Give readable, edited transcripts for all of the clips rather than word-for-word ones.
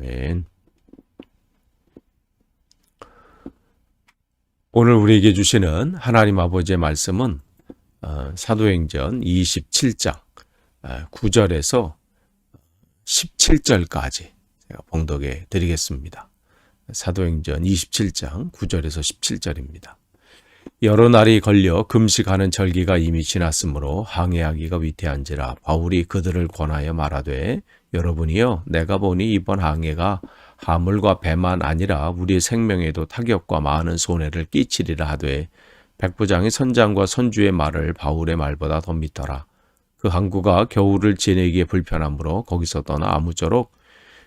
아멘. 오늘 우리에게 주시는 하나님 아버지의 말씀은 사도행전 27장 9절에서 17절까지 제가 봉독해 드리겠습니다. 사도행전 27장 9절에서 17절입니다. 여러 날이 걸려 금식하는 절기가 이미 지났으므로 항해하기가 위태한지라 바울이 그들을 권하여 말하되 여러분이여 내가 보니 이번 항해가 하물과 배만 아니라 우리의 생명에도 타격과 많은 손해를 끼치리라 하되 백부장의 선장과 선주의 말을 바울의 말보다 더 믿더라. 그 항구가 겨울을 지내기에 불편하므로 거기서 떠나 아무쪼록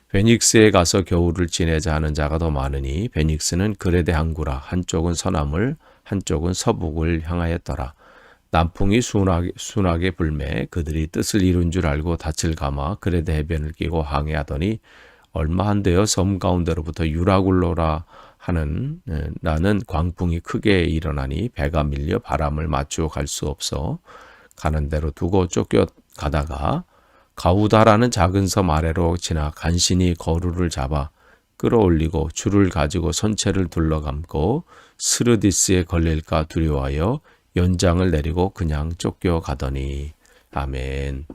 베닉스에 가서 겨울을 지내자 하는 자가 더 많으니 베닉스는 그레데 항구라. 한쪽은 서남을 한쪽은 서북을 향하였더라. 남풍이 순하게 불매 그들이 뜻을 이룬 줄 알고 닻을 감아 그레데 해변을 끼고 항해하더니 얼마 안 되어 섬 가운데로부터 유라굴로라 하는 나는 광풍이 크게 일어나니 배가 밀려 바람을 맞추어 갈 수 없어 가는 대로 두고 쫓겨가다가 가우다라는 작은 섬 아래로 지나 간신히 거루를 잡아 끌어올리고 줄을 가지고 선체를 둘러감고 스르디스에 걸릴까 두려워하여 연장을 내리고 그냥 쫓겨가더니. 아멘.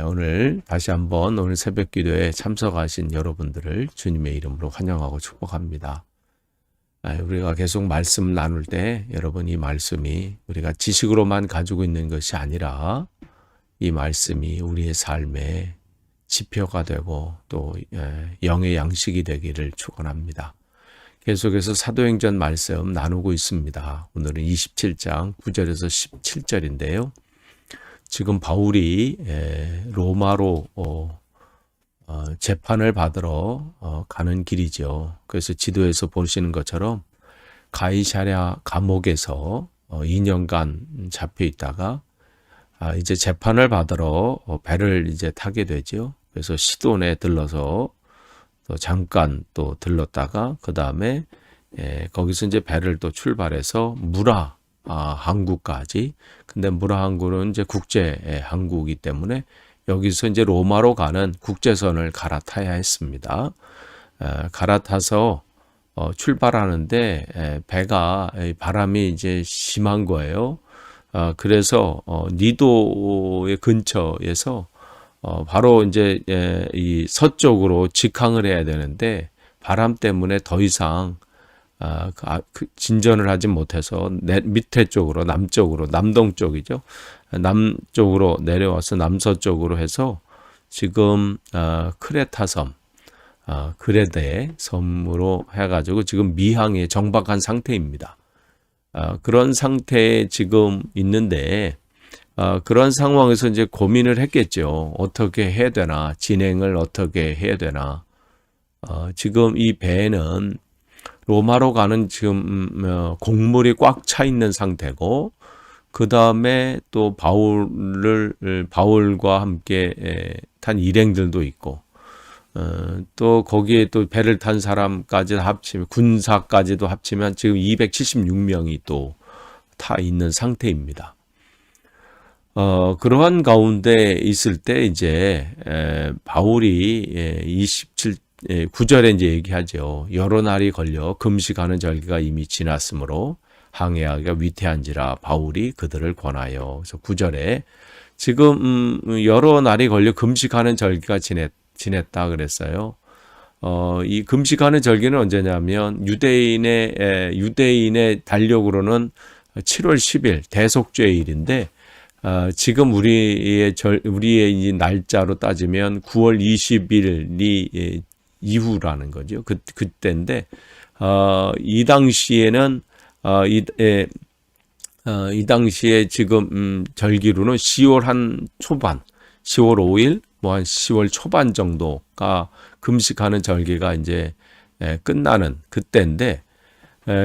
오늘 다시 한번 오늘 새벽 기도에 참석하신 여러분들을 주님의 이름으로 환영하고 축복합니다. 우리가 계속 말씀 나눌 때 여러분 이 말씀이 우리가 지식으로만 가지고 있는 것이 아니라 이 말씀이 우리의 삶에 지표가 되고 또 영의 양식이 되기를 축원합니다. 계속해서 사도행전 말씀 나누고 있습니다. 오늘은 27장 9절에서 17절인데요. 지금 바울이 로마로 재판을 받으러 가는 길이죠. 그래서 지도에서 보시는 것처럼 가이사랴 감옥에서 2년간 잡혀 있다가 이제 재판을 받으러 배를 이제 타게 되죠. 그래서 시돈에 들러서 또 잠깐 또 들렀다가 그 다음에 거기서 이제 배를 또 출발해서 무라 항구까지. 근데 무라 항구는 이제 국제 항구이기 때문에 여기서 이제 로마로 가는 국제선을 갈아타야 했습니다. 갈아타서 출발하는데 배가 바람이 이제 심한 거예요. 그래서 니도의 근처에서 바로 이제 이 서쪽으로 직항을 해야 되는데 바람 때문에 더 이상 진전을 하지 못해서 밑에 쪽으로 남쪽으로 남동쪽이죠. 남쪽으로 내려와서 남서쪽으로 해서 지금 크레타 섬 그레데 섬으로 해가지고 지금 미항에 정박한 상태입니다. 그런 상태에 지금 있는데 그런 상황에서 이제 고민을 했겠죠. 어떻게 해야 되나, 진행을 어떻게 해야 되나. 지금 이 배는 로마로 가는 지금 곡물이 꽉 차 있는 상태고, 그 다음에 또 바울과 함께 탄 일행들도 있고, 또 거기에 또 배를 탄 사람까지 합치면 군사까지도 합치면 지금 276명이 또 타 있는 상태입니다. 그러한 가운데 있을 때 이제 바울이 9절에 이제 얘기하죠. 여러 날이 걸려 금식하는 절기가 이미 지났으므로 항해하기가 위태한지라 바울이 그들을 권하여. 그래서 9절에 지금 여러 날이 걸려 금식하는 절기가 지냈다 그랬어요. 이 금식하는 절기는 언제냐면 유대인의 달력으로는 7월 10일 대속죄일인데 지금 우리의 이 날짜로 따지면 9월 20일이 이후라는 거죠. 그때인데 이 당시에는 이 당시에 지금 절기로는 10월 한 초반, 10월 5일, 뭐 한 10월 초반 정도가 금식하는 절기가 이제 끝나는 그때인데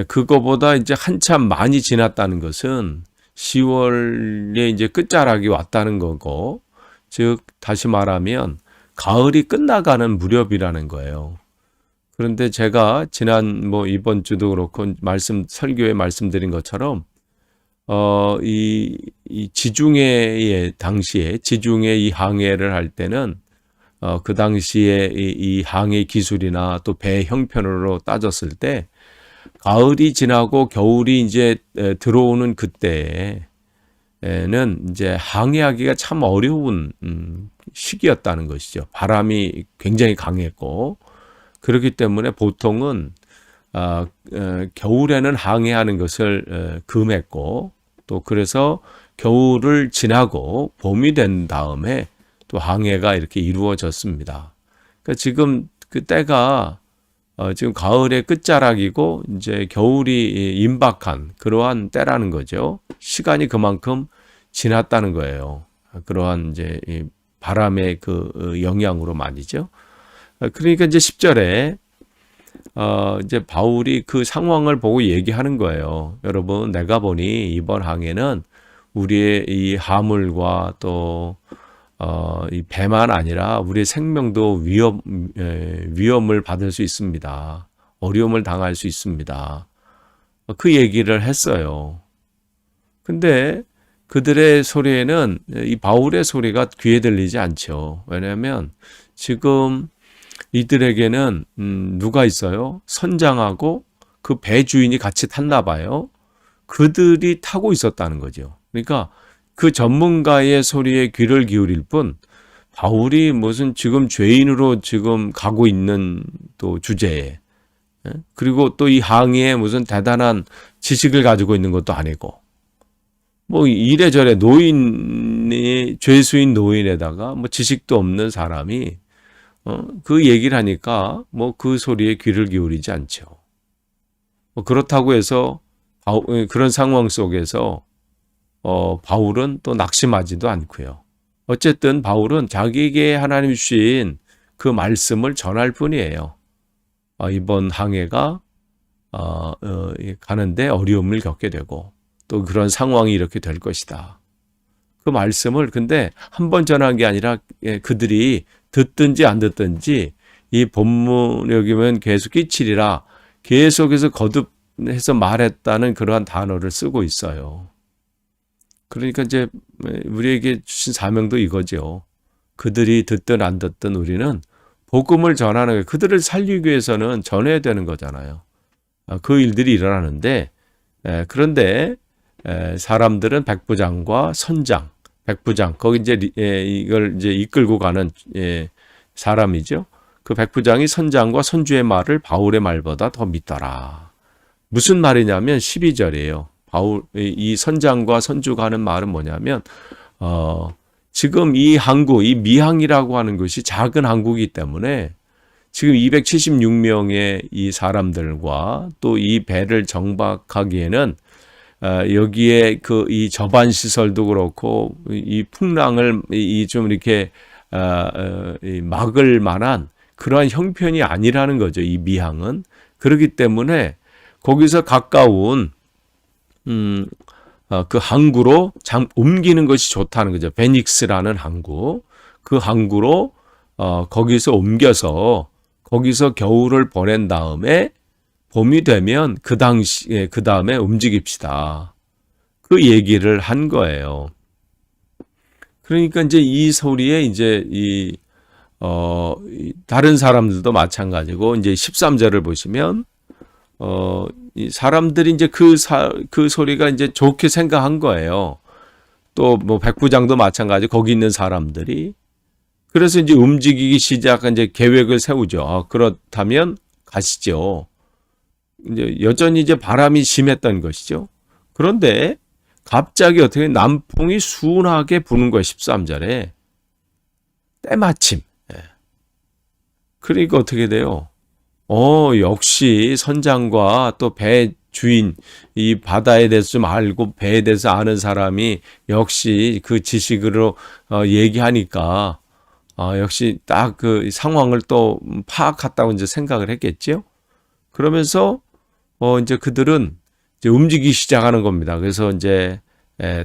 그거보다 이제 한참 많이 지났다는 것은 10월에 이제 끝자락이 왔다는 거고, 즉 다시 말하면 가을이 끝나가는 무렵이라는 거예요. 그런데 제가 지난 이번 주도 그렇고 설교에 말씀드린 것처럼 이 지중해의 당시에 지중해 이 항해를 할 때는 그 당시에 이 항해 기술이나 또 배 형편으로 따졌을 때 가을이 지나고 겨울이 이제 들어오는 그때에는 이제 항해하기가 참 어려운 시기였다는 것이죠. 바람이 굉장히 강했고 그렇기 때문에 보통은 겨울에는 항해하는 것을 금했고 또 그래서 겨울을 지나고 봄이 된 다음에 또 항해가 이렇게 이루어졌습니다. 그러니까 지금 그 때가 지금 가을의 끝자락이고 이제 겨울이 임박한 그러한 때라는 거죠. 시간이 그만큼 지났다는 거예요. 그러한 이제 바람의 그 영향으로 말이죠. 그러니까 이제 10절에 이제 바울이 그 상황을 보고 얘기하는 거예요. 여러분, 내가 보니 이번 항해는 우리의 이 하물과 또 이 배만 아니라 우리의 생명도 위험을 받을 수 있습니다. 어려움을 당할 수 있습니다. 그 얘기를 했어요. 근데 그들의 소리에는 이 바울의 소리가 귀에 들리지 않죠. 왜냐하면 지금 이들에게는 누가 있어요? 선장하고 그 배 주인이 같이 탔나 봐요. 그들이 타고 있었다는 거죠. 그러니까 그 전문가의 소리에 귀를 기울일 뿐 바울이 무슨 지금 죄인으로 지금 가고 있는 또 주제에 그리고 또 이 항해에 무슨 대단한 지식을 가지고 있는 것도 아니고 뭐 이래저래 노인이 죄수인 노인에다가 뭐 지식도 없는 사람이 그 얘기를 하니까 뭐 그 소리에 귀를 기울이지 않죠. 뭐 그렇다고 해서 그런 상황 속에서 바울은 또 낙심하지도 않고요. 어쨌든 바울은 자기에게 하나님 주신 그 말씀을 전할 뿐이에요. 이번 항해가 가는데 어려움을 겪게 되고 또 그런 상황이 이렇게 될 것이다. 그 말씀을 근데 한 번 전한 게 아니라 그들이 듣든지 안 듣든지 이 본문 여기면 계속 끼치리라 계속해서 거듭해서 말했다는 그러한 단어를 쓰고 있어요. 그러니까 이제 우리에게 주신 사명도 이거죠. 그들이 듣든 안 듣든 우리는 복음을 전하는 거예요. 그들을 살리기 위해서는 전해야 되는 거잖아요. 그 일들이 일어나는데 그런데 사람들은 백부장과 선장, 백부장 거기 이제 이걸 이제 이끌고 가는 사람이죠. 그 백부장이 선장과 선주의 말을 바울의 말보다 더 믿더라. 무슨 말이냐면 12절이에요. 바울 이 선장과 선주가 하는 말은 뭐냐면 지금 이 항구, 이 미항이라고 하는 것이 작은 항구이기 때문에 지금 276명의 이 사람들과 또 이 배를 정박하기에는 여기에 그 이 저반 시설도 그렇고 이 풍랑을 좀 이렇게 막을 만한 그러한 형편이 아니라는 거죠. 이 미항은 그렇기 때문에 거기서 가까운 그 항구로 옮기는 것이 좋다는 거죠. 베닉스라는 항구. 그 항구로 거기서 옮겨서 거기서 겨울을 보낸 다음에 봄이 되면 그 다음에 움직입시다. 그 얘기를 한 거예요. 그러니까 이제 이 소리에 이제 다른 사람들도 마찬가지고 이제 13절을 보시면 이 사람들이 이제 그 소리가 이제 좋게 생각한 거예요. 또 뭐 백부장도 마찬가지 거기 있는 사람들이 그래서 이제 움직이기 시작한 이제 계획을 세우죠. 그렇다면 가시죠. 이제 여전히 이제 바람이 심했던 것이죠. 그런데 갑자기 어떻게 남풍이 순하게 부는 거예요. 13절에 때마침. 그러니까 어떻게 돼요? 역시 선장과 또 배 주인, 이 바다에 대해서 좀 알고 배에 대해서 아는 사람이 역시 그 지식으로 얘기하니까 역시 딱 그 상황을 또 파악했다고 이제 생각을 했겠죠. 그러면서 이제 그들은 이제 움직이기 시작하는 겁니다. 그래서 이제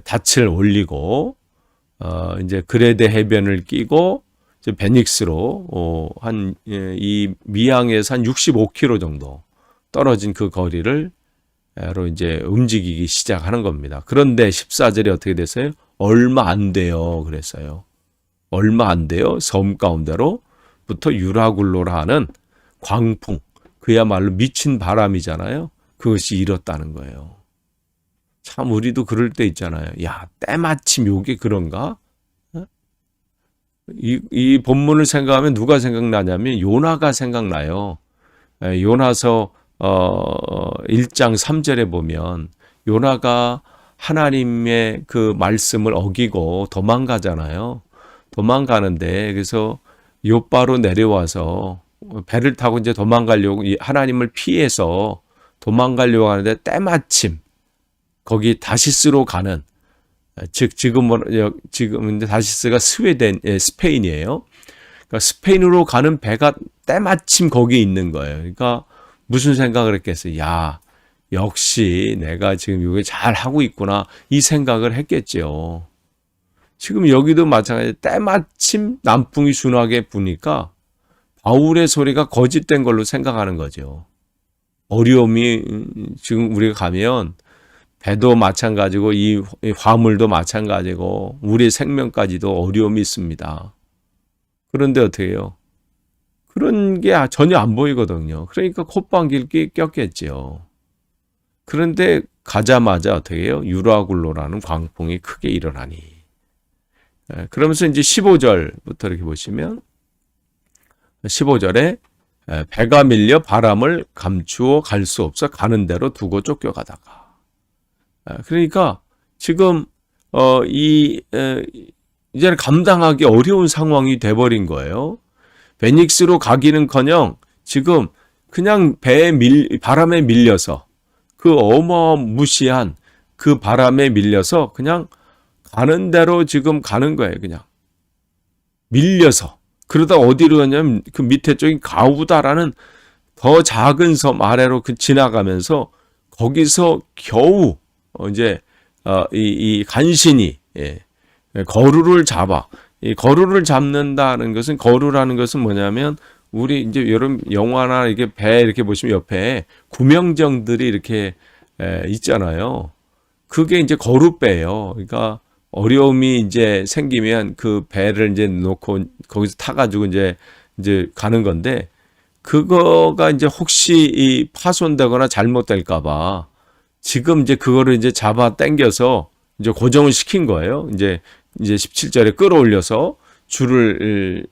닻을 올리고 이제 그레데 해변을 끼고 이제 베닉스로 이 미항에서 한 65km 정도 떨어진 그 거리를 로 이제 움직이기 시작하는 겁니다. 그런데 14절에 어떻게 됐어요? 얼마 안 돼요. 그랬어요. 얼마 안 돼요. 섬 가운데로 낮부터 유라굴로라 하는 광풍, 그야말로 미친 바람이잖아요. 그것이 일었다는 거예요. 참 우리도 그럴 때 있잖아요. 야, 때마침 요게 그런가? 이 본문을 생각하면 누가 생각나냐면 요나가 생각나요. 요나서 1장 3절에 보면 요나가 하나님의 그 말씀을 어기고 도망가잖아요. 도망가는데 그래서 요바로 내려와서 배를 타고 이제 도망가려고 하나님을 피해서 도망가려고 하는데 때마침 거기 다시스로 가는 즉 지금 다시스가 스페인이에요. 그러니까 스페인으로 가는 배가 때마침 거기에 있는 거예요. 그러니까 무슨 생각을 했겠어요? 야, 역시 내가 지금 이거 잘 하고 있구나 이 생각을 했겠죠. 지금 여기도 마찬가지 때마침 남풍이 순하게 부니까 바울의 소리가 거짓된 걸로 생각하는 거죠. 어려움이 지금 우리가 가면 배도 마찬가지고 이 화물도 마찬가지고 우리의 생명까지도 어려움이 있습니다. 그런데 어떻게 해요? 그런 게 전혀 안 보이거든요. 그러니까 콧방귀를 꼈겠죠. 그런데 가자마자 어떻게 해요? 유라굴로라는 광풍이 크게 일어나니. 그러면서 이제 15절부터 이렇게 보시면 15절에 배가 밀려 바람을 감추어 갈 수 없어 가는 대로 두고 쫓겨가다가. 그러니까 지금 이제는 감당하기 어려운 상황이 돼버린 거예요. 베닉스로 가기는커녕 지금 그냥 바람에 밀려서 그 어마무시한 그 바람에 밀려서 그냥 가는 대로 지금 가는 거예요. 그냥 밀려서. 그러다 어디로 가냐면 그 밑에 쪽인 가우다라는 더 작은 섬 아래로 지나가면서 거기서 겨우 이제 이 간신히 거루를 잡아. 이 거루를 잡는다는 것은 거루라는 것은 뭐냐면 우리 이제 여러분 영화나 이렇게 배 이렇게 보시면 옆에 구명정들이 이렇게 있잖아요. 그게 이제 거루배예요. 그러니까 어려움이 이제 생기면 그 배를 이제 놓고 거기서 타가지고 이제 가는 건데 그거가 이제 혹시 이 파손되거나 잘못될까봐 지금 이제 그거를 이제 잡아 당겨서 이제 고정을 시킨 거예요. 이제 17절에 끌어올려서 줄을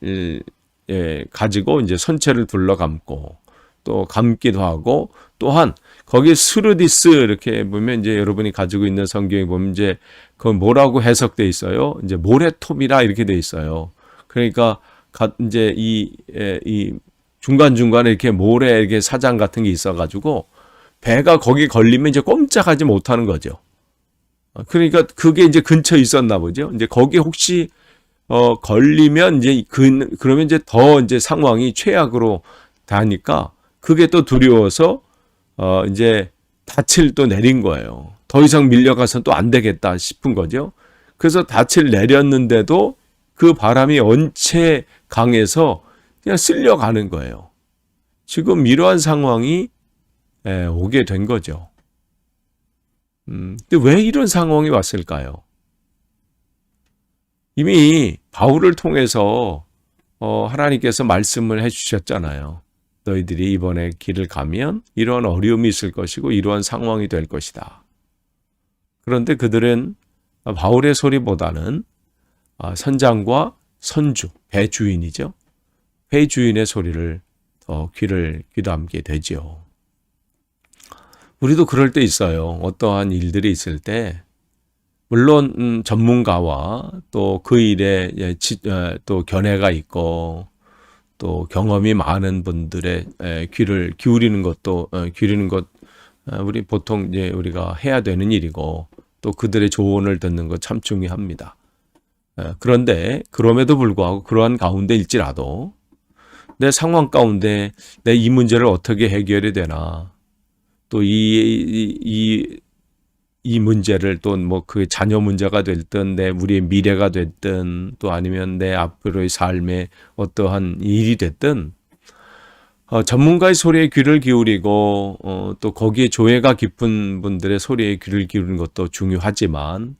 가지고 이제 선체를 둘러감고 또 감기도 하고 또한 거기에 스르디스 이렇게 보면 이제 여러분이 가지고 있는 성경에 보면 이제 그 뭐라고 해석돼 있어요? 이제 모래톱이라 이렇게 돼 있어요. 그러니까 이제 이 중간중간에 이렇게 모래 이렇게 사장 같은 게 있어가지고 배가 거기 걸리면 이제 꼼짝하지 못하는 거죠. 그러니까 그게 이제 근처에 있었나 보죠. 이제 거기 혹시 걸리면 이제 그러면 이제 더 이제 상황이 최악으로 가니까 그게 또 두려워서 이제 닻을 또 내린 거예요. 더 이상 밀려가서 또 안 되겠다 싶은 거죠. 그래서 닻을 내렸는데도 그 바람이 언체 강해서 그냥 쓸려가는 거예요. 지금 이러한 상황이 오게 된 거죠. 근데 왜 이런 상황이 왔을까요? 이미 바울을 통해서 하나님께서 말씀을 해주셨잖아요. 너희들이 이번에 길을 가면 이러한 어려움이 있을 것이고 이러한 상황이 될 것이다. 그런데 그들은 바울의 소리보다는 선장과 선주, 배 주인이죠. 배 주인의 소리를 더 귀담게 되죠. 우리도 그럴 때 있어요. 어떠한 일들이 있을 때 물론 전문가와 또 그 일에 또 견해가 있고 또 경험이 많은 분들의 귀를 기울이는 것도 우리 보통 이제 우리가 해야 되는 일이고 또 그들의 조언을 듣는 것 참 중요합니다. 그런데 그럼에도 불구하고 그러한 가운데일지라도 내 상황 가운데 내 이 문제를 어떻게 해결이 되나 또 이 문제를 또 뭐 그 자녀 문제가 됐든 우리의 미래가 됐든 또 아니면 내 앞으로의 삶에 어떠한 일이 됐든 전문가의 소리에 귀를 기울이고 또 거기에 조예가 깊은 분들의 소리에 귀를 기울이는 것도 중요하지만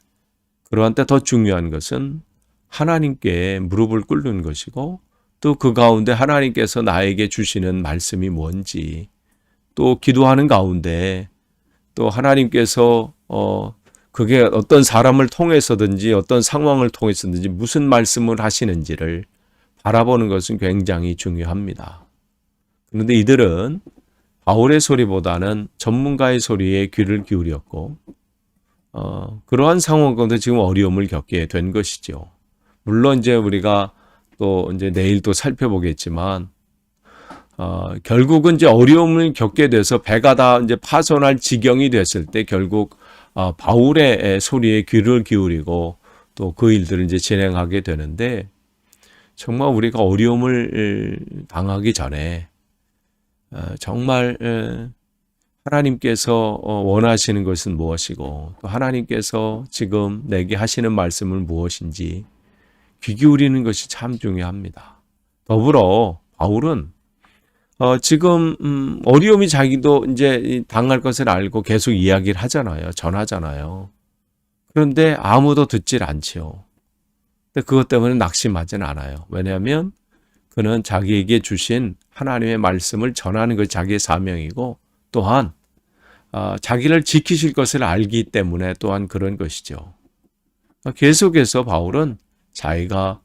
그러한 때 더 중요한 것은 하나님께 무릎을 꿇는 것이고 또 그 가운데 하나님께서 나에게 주시는 말씀이 뭔지, 또 기도하는 가운데 또 하나님께서 그게 어떤 사람을 통해서든지 어떤 상황을 통해서든지 무슨 말씀을 하시는지를 바라보는 것은 굉장히 중요합니다. 그런데 이들은 바울의 소리보다는 전문가의 소리에 귀를 기울였고 그러한 상황 가운데 지금 어려움을 겪게 된 것이죠. 물론 이제 우리가 또 이제 내일 또 살펴보겠지만 결국은 이제 어려움을 겪게 돼서 배가 다 이제 파손할 지경이 됐을 때 결국 바울의 소리에 귀를 기울이고 또 그 일들을 이제 진행하게 되는데, 정말 우리가 어려움을 당하기 전에 정말 하나님께서 원하시는 것은 무엇이고 또 하나님께서 지금 내게 하시는 말씀은 무엇인지 귀 기울이는 것이 참 중요합니다. 더불어 바울은 지금 어려움이 자기도 이제 당할 것을 알고 계속 이야기를 하잖아요. 전하잖아요. 그런데 아무도 듣질 않지요. 근데 그것 때문에 낙심하진 않아요. 왜냐하면 그는 자기에게 주신 하나님의 말씀을 전하는 것이 자기의 사명이고, 또한 자기를 지키실 것을 알기 때문에 또한 그런 것이죠. 계속해서 바울은 자기가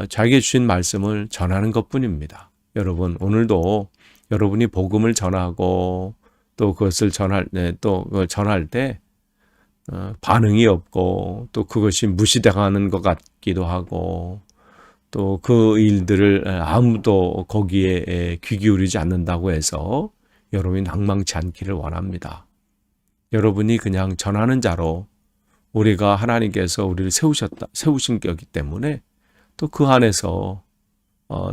자기에게 주신 말씀을 전하는 것뿐입니다. 여러분, 오늘도 여러분이 복음을 전하고 또 그것을 전할 때 반응이 없고 또 그것이 무시당하는 것 같기도 하고 또 그 일들을 아무도 거기에 귀 기울이지 않는다고 해서 여러분이 낭망치 않기를 원합니다. 여러분이 그냥 전하는 자로 우리가 하나님께서 우리를 세우신 거기 때문에 또 그 안에서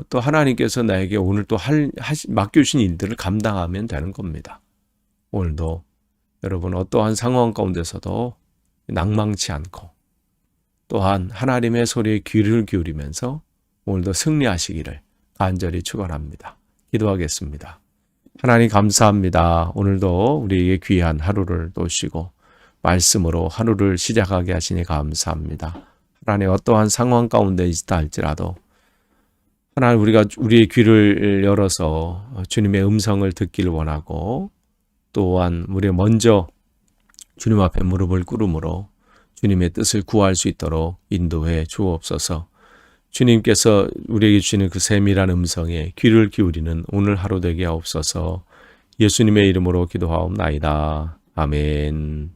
또 하나님께서 나에게 오늘 또 맡겨주신 일들을 감당하면 되는 겁니다. 오늘도 여러분 어떠한 상황 가운데서도 낭망치 않고 또한 하나님의 소리에 귀를 기울이면서 오늘도 승리하시기를 간절히 축원합니다. 기도하겠습니다. 하나님 감사합니다. 오늘도 우리에게 귀한 하루를 도시고 말씀으로 하루를 시작하게 하시니 감사합니다. 하나님 어떠한 상황 가운데 있다 할지라도 하나님 우리의 귀를 열어서 주님의 음성을 듣기를 원하고 또한 우리 먼저 주님 앞에 무릎을 꿇음으로 주님의 뜻을 구할 수 있도록 인도해 주옵소서. 주님께서 우리에게 주시는 그 세밀한 음성에 귀를 기울이는 오늘 하루 되게 하옵소서. 예수님의 이름으로 기도하옵나이다. 아멘.